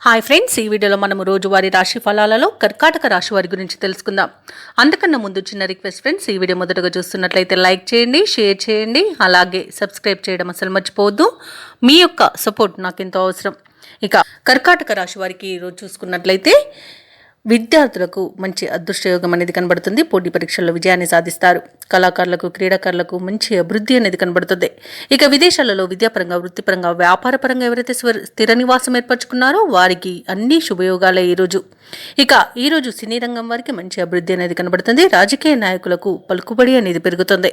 Hi friends, ఈ వీడియోలో మనము రోజువారీ రాశి ఫలాలలో కర్కాటక రాశి వారి గురించి తెలుసుకుందాం. అంతకన్నా ముందు చిన్న రిక్వెస్ట్ ఫ్రెండ్స్, ఈ వీడియో మొదటగా చూస్తున్నట్లయితే లైక్ చేయండి, షేర్ చేయండి, అలాగే సబ్స్క్రైబ్ చేయడం అసలు మర్చిపోవద్దు. మీ యొక్క సపోర్ట్ నాకు ఎంతో అవసరం. ఇక కర్కాటక రాశి వారికి ఈరోజు చూసుకున్నట్లయితే విద్యార్థులకు మంచి అదృష్టయోగం అనేది కనబడుతుంది. పోటీ పరీక్షల్లో విజయాన్ని సాధిస్తారు. కళాకారులకు, క్రీడాకారులకు మంచి అభివృద్ధి అనేది కనబడుతుంది. ఇక విదేశాలలో విద్యాపరంగా, వృత్తిపరంగా, వ్యాపారపరంగా ఎవరైతే స్థిర నివాసం ఏర్పరచుకున్నారో వారికి అన్ని శుభయోగాలే ఈరోజు. ఇక ఈరోజు సినీ రంగం వారికి మంచి అభివృద్ధి అనేది కనబడుతుంది. రాజకీయ నాయకులకు పలుకుబడి అనేది పెరుగుతుంది.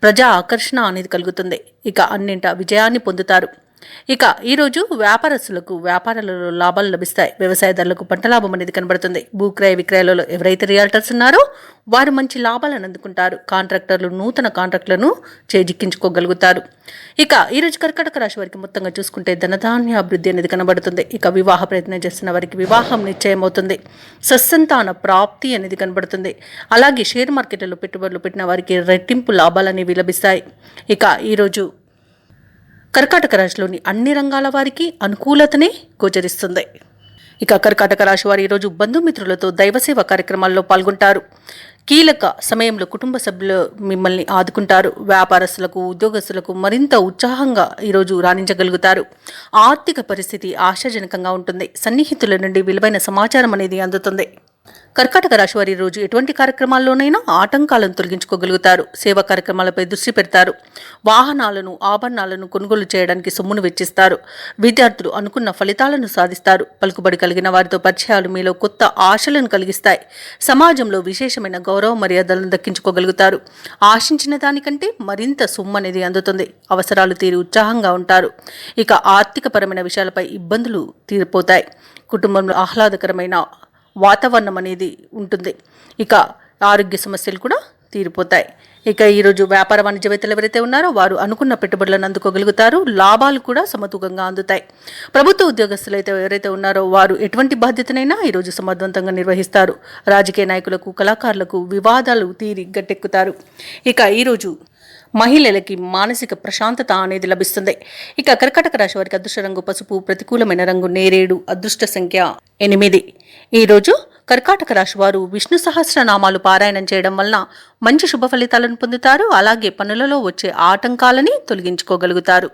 ప్రజా ఆకర్షణ అనేది కలుగుతుంది. ఇక అన్నింటా విజయాన్ని పొందుతారు. ఇక ఈరోజు వ్యాపారస్తులకు వ్యాపారాలలో లాభాలు లభిస్తాయి. వ్యవసాయదారులకు పంట లాభం అనేది కనబడుతుంది. భూక్రయ విక్రయాలలో ఎవరైతే రియాల్టర్స్ ఉన్నారో వారు మంచి లాభాలను అందుకుంటారు. కాంట్రాక్టర్లు నూతన కాంట్రాక్టులను చేజిక్కించుకోగలుగుతారు. ఇక ఈరోజు కర్కాటక రాశి వారికి మొత్తంగా చూసుకుంటే ధనధాన్య అభివృద్ధి అనేది కనబడుతుంది. ఇక వివాహ ప్రయత్నం చేస్తున్న వారికి వివాహం నిశ్చయం అవుతుంది. సత్సంతాన ప్రాప్తి అనేది కనబడుతుంది. అలాగే షేర్ మార్కెట్లలో పెట్టుబడులు పెట్టిన వారికి రెట్టింపు లాభాలు అనేవి లభిస్తాయి. ఇక ఈరోజు కర్కాటక రాశిలోని అన్ని రంగాల వారికి అనుకూలతనే గోచరిస్తుంది. ఇక కర్కాటక రాశి వారు ఈరోజు బంధుమిత్రులతో దైవసేవ కార్యక్రమాల్లో పాల్గొంటారు. కీలక సమయంలో కుటుంబ సభ్యులు మిమ్మల్ని ఆదుకుంటారు. వ్యాపారస్తులకు, ఉద్యోగస్తులకు మరింత ఉత్సాహంగా ఈరోజు రాణించగలుగుతారు. ఆర్థిక పరిస్థితి ఆశాజనకంగా ఉంటుంది. సన్నిహితుల నుండి విలువైన సమాచారం అనేది అందుతుంది. కర్కాటక రాశి వారి రోజు ఎటువంటి కార్యక్రమాల్లోనైనా ఆటంకాలను తొలగించుకోగలుగుతారు. సేవా కార్యక్రమాలపై దృష్టి పెడతారు. వాహనాలను, ఆభరణాలను కొనుగోలు చేయడానికి సొమ్మును వెచ్చిస్తారు. విద్యార్థులు అనుకున్న ఫలితాలను సాధిస్తారు. పలుకుబడి కలిగిన వారితో పరిచయాలు మీలో కొత్త ఆశలను కలిగిస్తాయి. సమాజంలో విశేషమైన గౌరవ మర్యాదలను దక్కించుకోగలుగుతారు. ఆశించిన దానికంటే మరింత సొమ్ము అనేది అందుతుంది. అవసరాలు తీరి ఉత్సాహంగా ఉంటారు. ఇక ఆర్థికపరమైన విషయాలపై ఇబ్బందులు తీరిపోతాయి. కుటుంబంలో ఆహ్లాదకరమైన వాతావరణం అనేది ఉంటుంది. ఇక ఆరోగ్య సమస్యలు కూడా తీరిపోతాయి. ఇక ఈరోజు వ్యాపార వాణిజ్యవేత్తలు ఎవరైతే ఉన్నారో వారు అనుకున్న పెట్టుబడులను అందుకోగలుగుతారు. లాభాలు కూడా సమతూకంగా అందుతాయి. ప్రభుత్వ ఉద్యోగస్తులు అయితే ఎవరైతే ఉన్నారో వారు ఎటువంటి బాధ్యతనైనా ఈరోజు సమర్థవంతంగా నిర్వహిస్తారు. రాజకీయ నాయకులకు, కళాకారులకు వివాదాలు తీరి గట్టెక్కుతారు. ఇక ఈరోజు మహిళలకి మానసిక ప్రశాంతత అనేది లభిస్తుంది. ఇక కర్కాటక రాశి వారికి అదృష్ట రంగు పసుపు, ప్రతికూలమైన రంగు నేరేడు, అదృష్ట సంఖ్య 8. ఈరోజు కర్కాటక రాశి వారు విష్ణు సహస్రనామాలు పారాయణం చేయడం వలన మంచి శుభ ఫలితాలను పొందుతారు. అలాగే పనులలో వచ్చే ఆటంకాలని తొలగించుకోగలుగుతారు.